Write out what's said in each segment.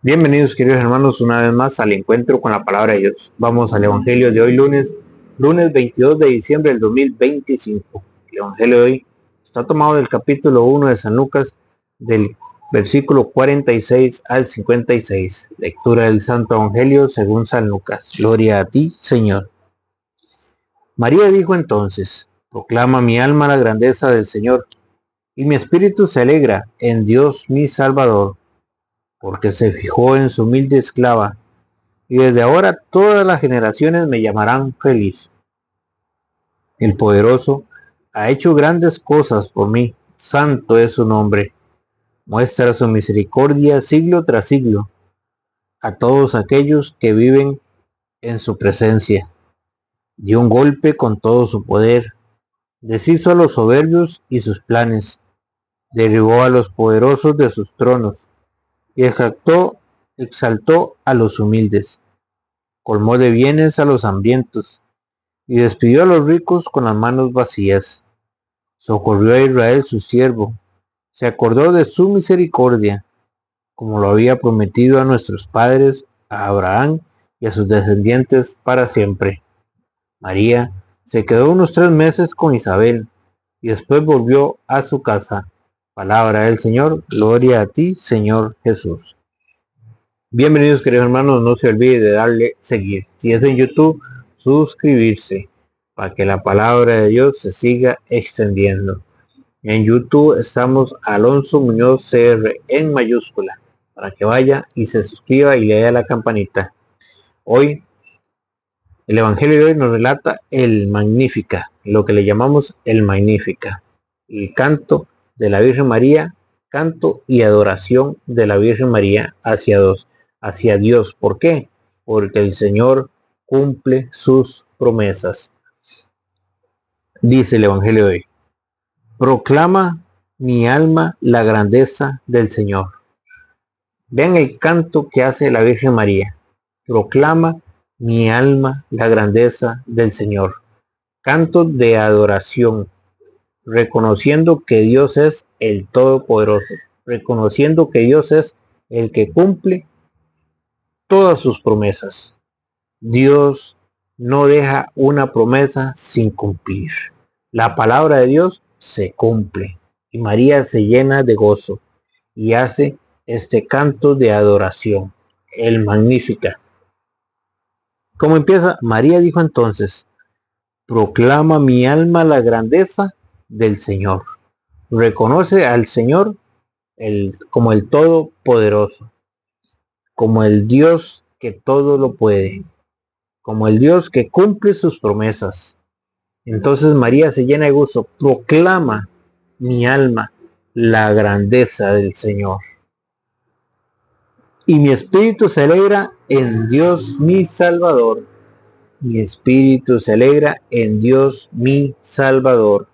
Bienvenidos queridos hermanos una vez más al encuentro con la palabra de Dios. Vamos al Evangelio de hoy lunes 22 de diciembre del 2025. El Evangelio de hoy está tomado del capítulo 1 de San Lucas, del versículo 46 al 56. Lectura del Santo Evangelio según San Lucas. Gloria a ti, Señor. María dijo entonces: proclama mi alma la grandeza del Señor, y mi espíritu se alegra en Dios mi Salvador, porque se fijó en su humilde esclava. Y desde ahora todas las generaciones me llamarán feliz. El poderoso ha hecho grandes cosas por mí, santo es su nombre. Muestra su misericordia siglo tras siglo a todos aquellos que viven en su presencia. Dio un golpe con todo su poder, deshizo a los soberbios y sus planes, derribó a los poderosos de sus tronos y exaltó a los humildes, colmó de bienes a los hambrientos y despidió a los ricos con las manos vacías. Socorrió a Israel su siervo, se acordó de su misericordia, como lo había prometido a nuestros padres, a Abraham y a sus descendientes para siempre. María se quedó unos 3 meses con Isabel y después volvió a su casa. Palabra del Señor, gloria a ti, Señor Jesús. Bienvenidos queridos hermanos, no se olvide de darle seguir. Si es en YouTube, suscribirse para que la palabra de Dios se siga extendiendo. En YouTube estamos Alonso Muñoz CR en mayúscula, para que vaya y se suscriba y le dé a la campanita. Hoy, el Evangelio de hoy nos relata el Magnífica, lo que le llamamos el Magnífica, el canto de la Virgen María, canto y adoración de la Virgen María hacia Dios. ¿Por qué? Porque el Señor cumple sus promesas. Dice el Evangelio de hoy: proclama mi alma la grandeza del Señor. Vean el canto que hace la Virgen María. Proclama mi alma la grandeza del Señor. Canto de adoración, reconociendo que Dios es el Todopoderoso, reconociendo que Dios es el que cumple todas sus promesas. Dios no deja una promesa sin cumplir. La palabra de Dios se cumple y María se llena de gozo y hace este canto de adoración, el Magnífica. ¿Cómo empieza? María dijo entonces: proclama mi alma la grandeza del Señor. Reconoce al Señor como el Todopoderoso, como el Dios que todo lo puede, como el Dios que cumple sus promesas. Entonces María se llena de gozo, proclama mi alma la grandeza del Señor. Y mi espíritu se alegra en Dios mi Salvador. Mi espíritu se alegra en Dios mi Salvador,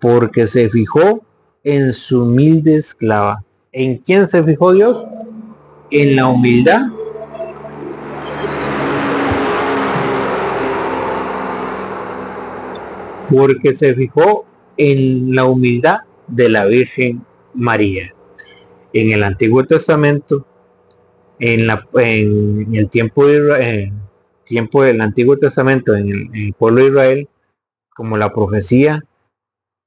porque se fijó en su humilde esclava. ¿En quién se fijó Dios? En la humildad. Porque se fijó en la humildad de la Virgen María. En el Antiguo Testamento, en el tiempo del Antiguo Testamento, en el pueblo de Israel, como la profecía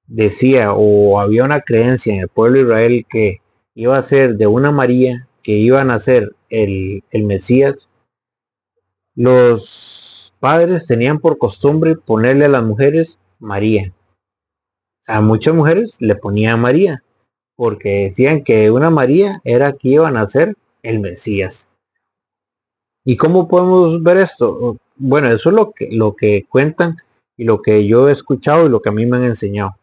decía, o había una creencia en el pueblo de Israel que iba a ser de una María, que iba a nacer el Mesías. Los padres tenían por costumbre ponerle a las mujeres María. A muchas mujeres le ponían María, porque decían que una María era que iba a nacer el Mesías. ¿Y cómo podemos ver esto? Bueno, eso es lo que cuentan y lo que yo he escuchado y lo que a mí me han enseñado.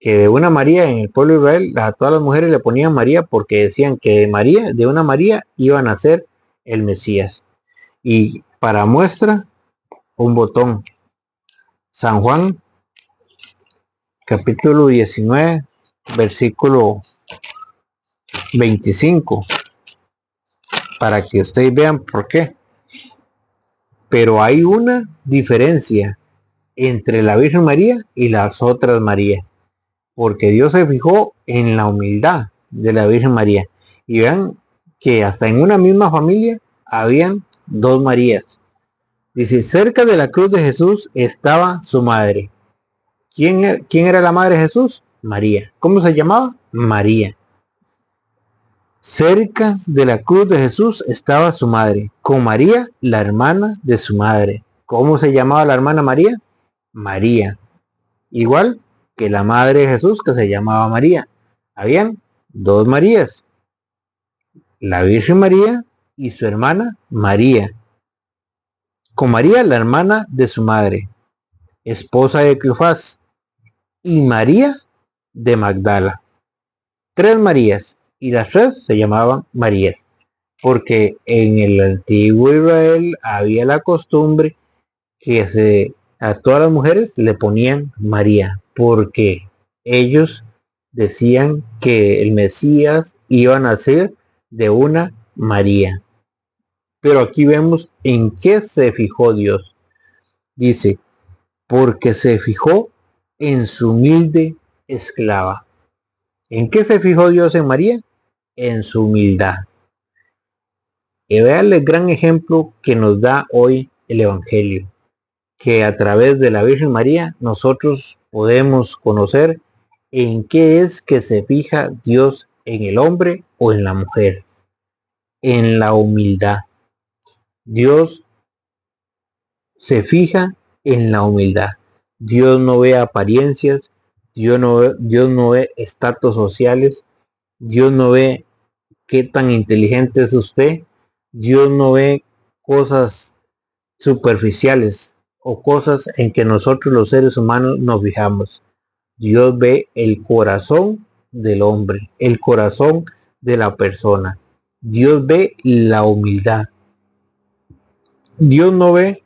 Que de una María en el pueblo de Israel, a todas las mujeres le ponían María porque decían que de una María iba a nacer el Mesías. Y para muestra, un botón. San Juan, capítulo 19, versículo 25. Para que ustedes vean por qué. Pero hay una diferencia entre la Virgen María y las otras Marías, porque Dios se fijó en la humildad de la Virgen María. Y vean que hasta en una misma familia habían dos Marías. Dice, cerca de la cruz de Jesús estaba su madre. ¿Quién era la madre de Jesús? María. ¿Cómo se llamaba? María. Cerca de la cruz de Jesús estaba su madre, con María, la hermana de su madre. ¿Cómo se llamaba la hermana María? María. Igual que la madre de Jesús, que se llamaba María. Habían dos Marías, la Virgen María y su hermana María. Con María, la hermana de su madre, esposa de Cleofás, y María de Magdala. Tres Marías, y las tres se llamaban Marías, porque en el antiguo Israel había la costumbre que a todas las mujeres le ponían María, porque ellos decían que el Mesías iba a nacer de una María. Pero aquí vemos en qué se fijó Dios. Dice, porque se fijó en su humilde esclava. ¿En qué se fijó Dios en María? En su humildad. Y vean el gran ejemplo que nos da hoy el Evangelio, que a través de la Virgen María nosotros podemos conocer en qué es que se fija Dios en el hombre o en la mujer. En la humildad. Dios se fija en la humildad. Dios no ve apariencias, Dios no ve estatus sociales, Dios no ve qué tan inteligente es usted, Dios no ve cosas superficiales o cosas en que nosotros los seres humanos nos fijamos. Dios ve el corazón del hombre, el corazón de la persona. Dios ve la humildad. Dios no ve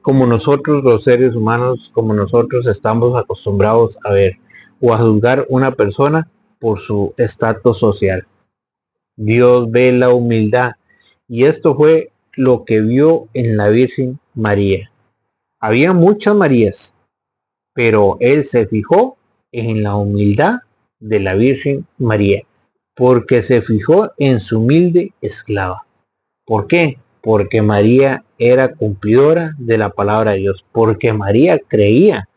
como nosotros los seres humanos, como nosotros estamos acostumbrados a ver o a juzgar una persona por su estatus social. Dios ve la humildad, y esto fue lo que vio en la Virgen María. Había muchas Marías, pero él se fijó en la humildad de la Virgen María, porque se fijó en su humilde esclava. ¿Por qué? Porque María era cumplidora de la palabra de Dios, porque María creía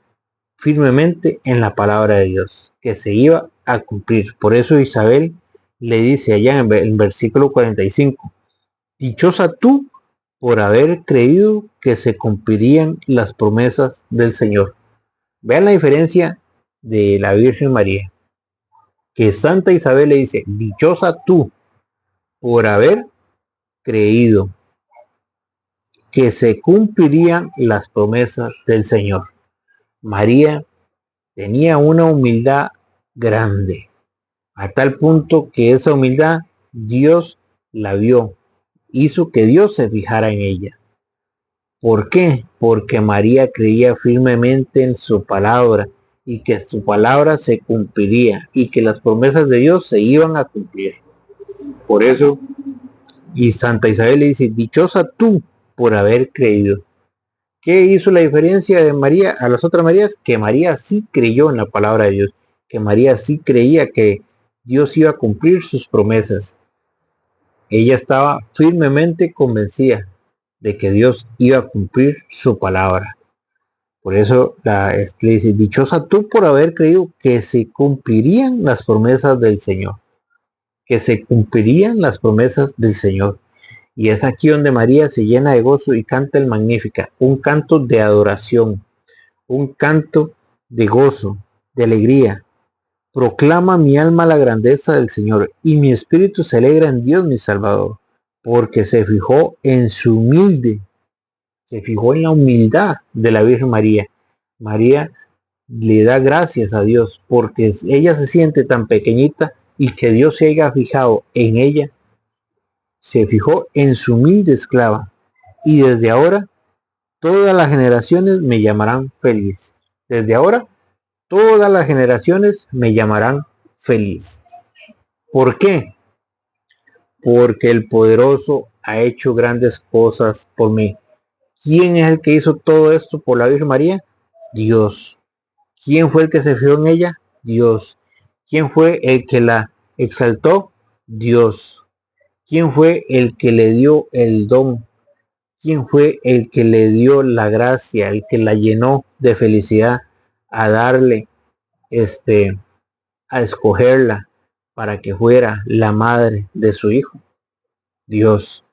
firmemente en la palabra de Dios, que se iba a cumplir. Por eso Isabel le dice allá en el versículo 45, dichosa tú por haber creído que se cumplirían las promesas del Señor. Vean la diferencia de la Virgen María, que Santa Isabel le dice, dichosa tú por haber creído que se cumplirían las promesas del Señor. María tenía una humildad grande, a tal punto que esa humildad Dios la vio, hizo que Dios se fijara en ella. ¿Por qué? Porque María creía firmemente en su palabra y que su palabra se cumpliría y que las promesas de Dios se iban a cumplir. Por eso, y Santa Isabel le dice, dichosa tú por haber creído. ¿Qué hizo la diferencia de María a las otras Marías? Que María sí creyó en la palabra de Dios, que María sí creía que Dios iba a cumplir sus promesas. Ella estaba firmemente convencida de que Dios iba a cumplir su palabra. Por eso le dice, dichosa tú por haber creído que se cumplirían las promesas del Señor, que se cumplirían las promesas del Señor. Y es aquí donde María se llena de gozo y canta el Magnífica, un canto de adoración, un canto de gozo, de alegría. Proclama mi alma la grandeza del Señor, y mi espíritu se alegra en Dios mi Salvador, porque se fijó en la humildad de la Virgen María. María le da gracias a Dios, porque ella se siente tan pequeñita y que Dios se haya fijado en ella. Se fijó en su humilde esclava, y desde ahora todas las generaciones me llamarán feliz. Desde ahora todas las generaciones me llamarán feliz. ¿Por qué? Porque el poderoso ha hecho grandes cosas por mí. ¿Quién es el que hizo todo esto por la Virgen María? Dios. ¿Quién fue el que se fijó en ella? Dios. ¿Quién fue el que la exaltó? Dios. ¿Quién fue el que le dio el don? ¿Quién fue el que le dio la gracia, el que la llenó de felicidad a darle, a escogerla para que fuera la madre de su hijo? Dios.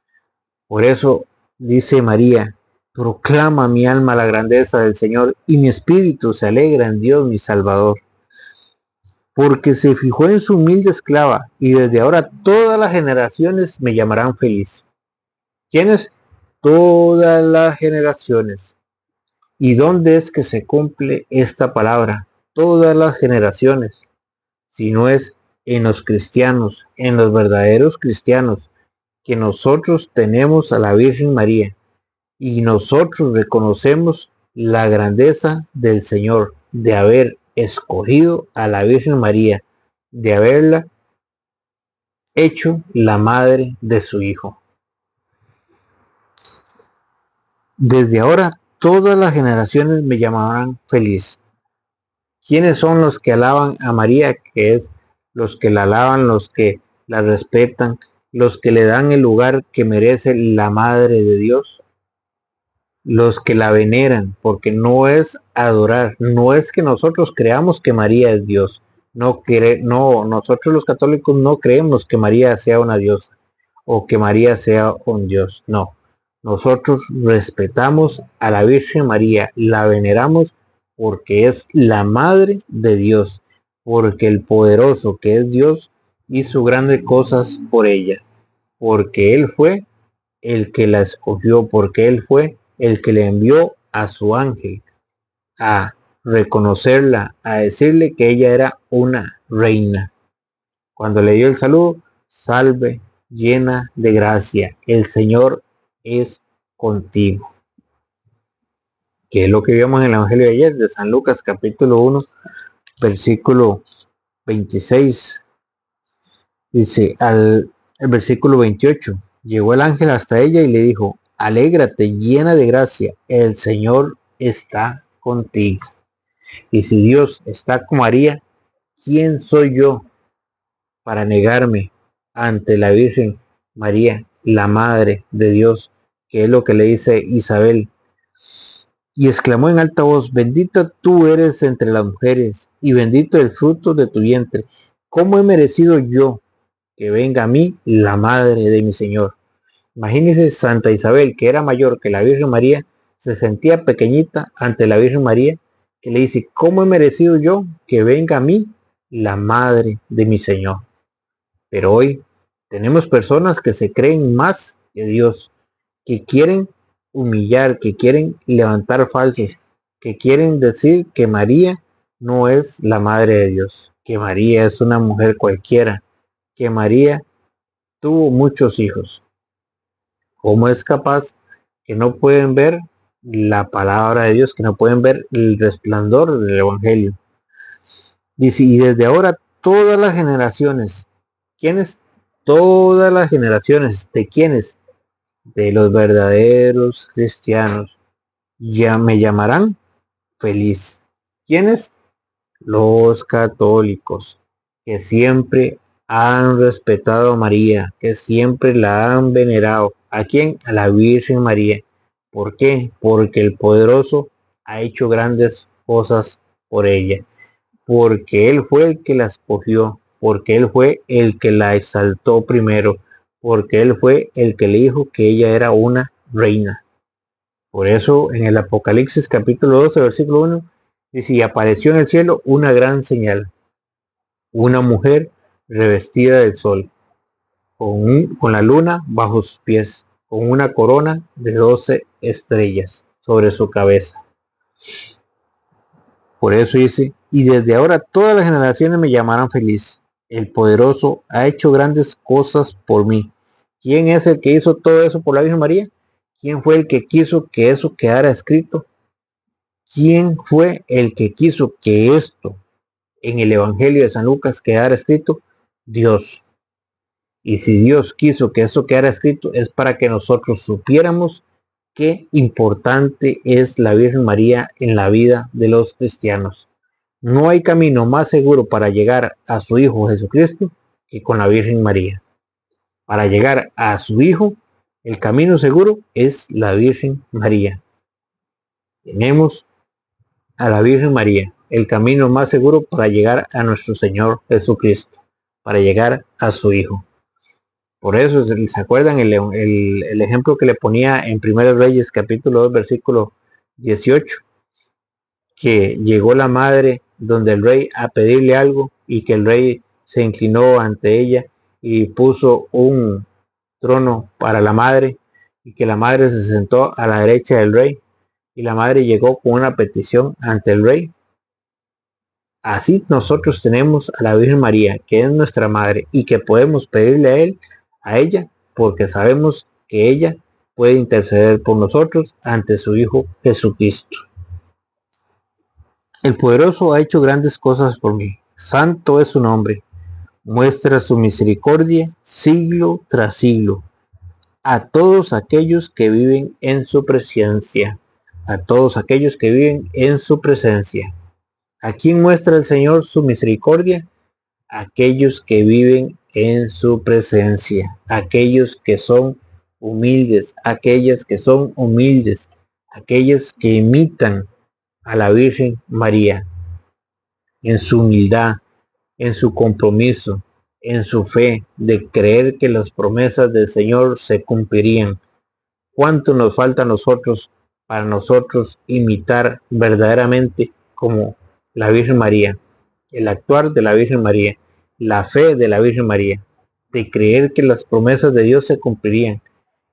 Por eso dice María: proclama mi alma la grandeza del Señor, y mi espíritu se alegra en Dios mi Salvador, porque se fijó en su humilde esclava, y desde ahora todas las generaciones me llamarán feliz. ¿Quiénes? Todas las generaciones. ¿Y dónde es que se cumple esta palabra? Todas las generaciones. Si no es en los cristianos, en los verdaderos cristianos, que nosotros tenemos a la Virgen María, y nosotros reconocemos la grandeza del Señor de haber escogido a la Virgen María, de haberla hecho la madre de su Hijo. Desde ahora todas las generaciones me llamarán feliz. ¿Quiénes son los que alaban a María? Que es los que la alaban, los que la respetan, los que le dan el lugar que merece la Madre de Dios, los que la veneran, porque no es adorar, no es que nosotros creamos que María es Dios, no, nosotros los católicos no creemos que María sea una diosa o que María sea un Dios, no. Nosotros respetamos a la Virgen María, la veneramos porque es la Madre de Dios, porque el poderoso que es Dios hizo grandes cosas por ella, porque Él fue el que la escogió, porque Él fue el que le envió a su ángel a reconocerla, a decirle que ella era una reina. Cuando le dio el saludo: salve, llena de gracia, el Señor es contigo. Que es lo que vimos en el Evangelio de ayer, de San Lucas, capítulo 1, versículo 26. Dice, el versículo 28, llegó el ángel hasta ella y le dijo: alégrate, llena de gracia, el Señor está contigo. Y si Dios está con María, ¿quién soy yo para negarme ante la Virgen María, la Madre de Dios? Que es lo que le dice Isabel. Y exclamó en alta voz: bendita tú eres entre las mujeres, y bendito el fruto de tu vientre. ¿Cómo he merecido yo que venga a mí la madre de mi Señor? Imagínese, Santa Isabel, que era mayor que la Virgen María, se sentía pequeñita ante la Virgen María, que le dice: ¿cómo he merecido yo que venga a mí la madre de mi Señor? Pero hoy tenemos personas que se creen más que Dios, que quieren humillar, que quieren levantar falsos, que quieren decir que María no es la madre de Dios, que María es una mujer cualquiera, que María tuvo muchos hijos. ¿Cómo es capaz que no pueden ver la palabra de Dios, que no pueden ver el resplandor del Evangelio? Dice, y desde ahora todas las generaciones, ¿quiénes? Todas las generaciones, ¿de quiénes? De los verdaderos cristianos, ya me llamarán feliz. ¿Quiénes? Los católicos, que siempre han respetado a María, que siempre la han venerado. ¿A quién? A la Virgen María. ¿Por qué? Porque el poderoso ha hecho grandes cosas por ella, porque Él fue el que la escogió, porque Él fue el que la exaltó primero, porque Él fue el que le dijo que ella era una reina. Por eso en el Apocalipsis capítulo 12, versículo 1, dice: y apareció en el cielo una gran señal, una mujer revestida del sol, con la luna bajo sus pies, con una corona de 12 estrellas sobre su cabeza. Por eso dice: y desde ahora todas las generaciones me llamarán feliz. El poderoso ha hecho grandes cosas por mí. ¿Quién es el que hizo todo eso por la Virgen María? ¿Quién fue el que quiso que eso quedara escrito? ¿Quién fue el que quiso que esto en el Evangelio de San Lucas quedara escrito? Dios. Y si Dios quiso que eso quedara escrito, es para que nosotros supiéramos qué importante es la Virgen María en la vida de los cristianos. No hay camino más seguro para llegar a su Hijo Jesucristo que con la Virgen María. para llegar a su Hijo, el camino seguro es la Virgen María. Tenemos a la Virgen María, el camino más seguro para llegar a nuestro Señor Jesucristo, para llegar a su Hijo. Por eso, ¿se acuerdan el ejemplo que le ponía en 1 Reyes capítulo 2 versículo 18? Que llegó la madre donde el rey a pedirle algo y que el rey se inclinó ante ella y puso un trono para la madre y que la madre se sentó a la derecha del rey y la madre llegó con una petición ante el rey. Así nosotros tenemos a la Virgen María, que es nuestra madre y que podemos pedirle a ella, porque sabemos que ella puede interceder por nosotros ante su Hijo Jesucristo. El poderoso ha hecho grandes cosas por mí. Santo es su nombre. Muestra su misericordia siglo tras siglo a todos aquellos que viven en su presencia. A todos aquellos que viven en su presencia. ¿A quién muestra el Señor su misericordia? Aquellos que viven en su presencia. Aquellos que son humildes. Aquellas que son humildes. Aquellos que imitan a la Virgen María en su humildad, en su compromiso, en su fe de creer que las promesas del Señor se cumplirían. ¿Cuánto nos falta a nosotros para nosotros imitar verdaderamente como la Virgen María, el actuar de la Virgen María, la fe de la Virgen María, de creer que las promesas de Dios se cumplirían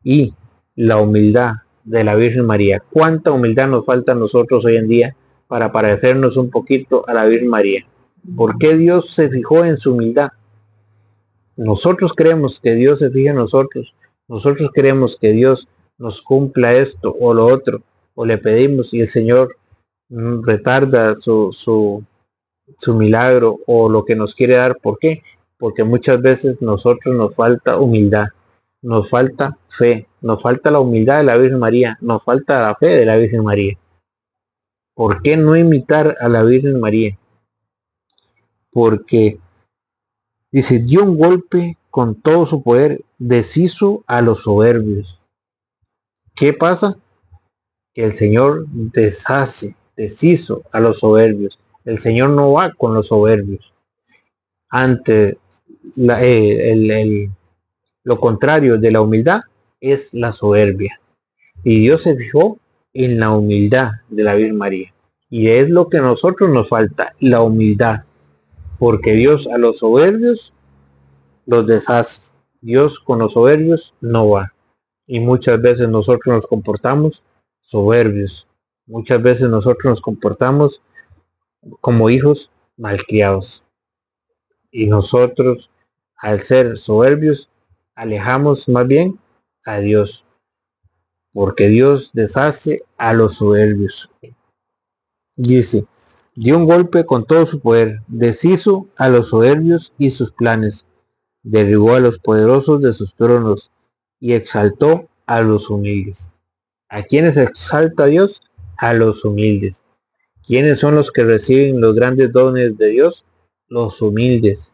y la humildad de la Virgen María? ¿Cuánta humildad nos falta a nosotros hoy en día para parecernos un poquito a la Virgen María? ¿Por qué Dios se fijó en su humildad? Nosotros creemos que Dios se fija en nosotros. Nosotros queremos que Dios nos cumpla esto o lo otro, o le pedimos y el Señor retarda su milagro o lo que nos quiere dar. ¿Por qué? Porque muchas veces nosotros nos falta humildad, nos falta fe, nos falta la humildad de la Virgen María, nos falta la fe de la Virgen María. ¿Por qué no imitar a la Virgen María? Porque dice, dio un golpe con todo su poder, deshizo a los soberbios. ¿Qué pasa? Que el Señor deshizo a los soberbios. El Señor no va con los soberbios. Ante lo contrario de la humildad es la soberbia. Y Dios se fijó en la humildad de la Virgen María. Y es lo que a nosotros nos falta, la humildad. Porque Dios a los soberbios los deshace. Dios con los soberbios no va. Y muchas veces nosotros nos comportamos soberbios. Muchas veces nosotros nos comportamos como hijos malcriados. Y nosotros, al ser soberbios, alejamos más bien a Dios. Porque Dios deshace a los soberbios. Dice, dio un golpe con todo su poder, deshizo a los soberbios y sus planes, derribó a los poderosos de sus tronos y exaltó a los humildes. ¿A quiénes exalta Dios? A los humildes. ¿Quiénes son los que reciben los grandes dones de Dios? Los humildes.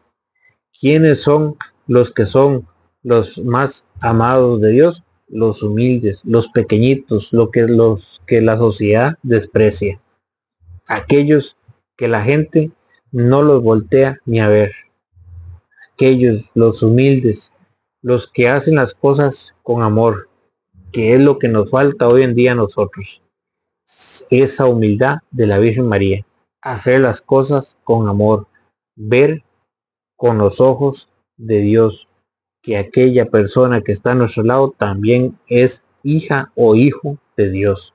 ¿Quiénes son los que son los más amados de Dios? Los humildes, los pequeñitos, los que la sociedad desprecia. Aquellos que la gente no los voltea ni a ver. Aquellos, los humildes, los que hacen las cosas con amor, que es lo que nos falta hoy en día a nosotros. Esa humildad de la Virgen María, hacer las cosas con amor, ver con los ojos de Dios que aquella persona que está a nuestro lado también es hija o hijo de Dios.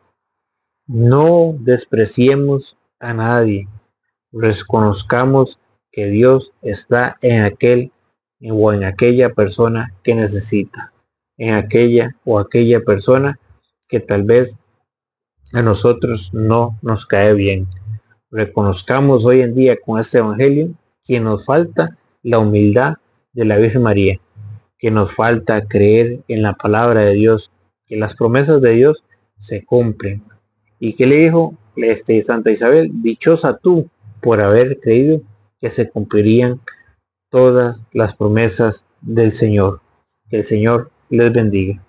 No despreciemos a nadie, reconozcamos que Dios está en aquel o en aquella persona que necesita, en aquella o aquella persona que tal vez a nosotros no nos cae bien. Reconozcamos hoy en día con este evangelio que nos falta la humildad de la Virgen María, que nos falta creer en la palabra de Dios, que las promesas de Dios se cumplen. ¿Y qué le dijo Santa Isabel? Dichosa tú por haber creído que se cumplirían todas las promesas del Señor, Que el Señor les bendiga.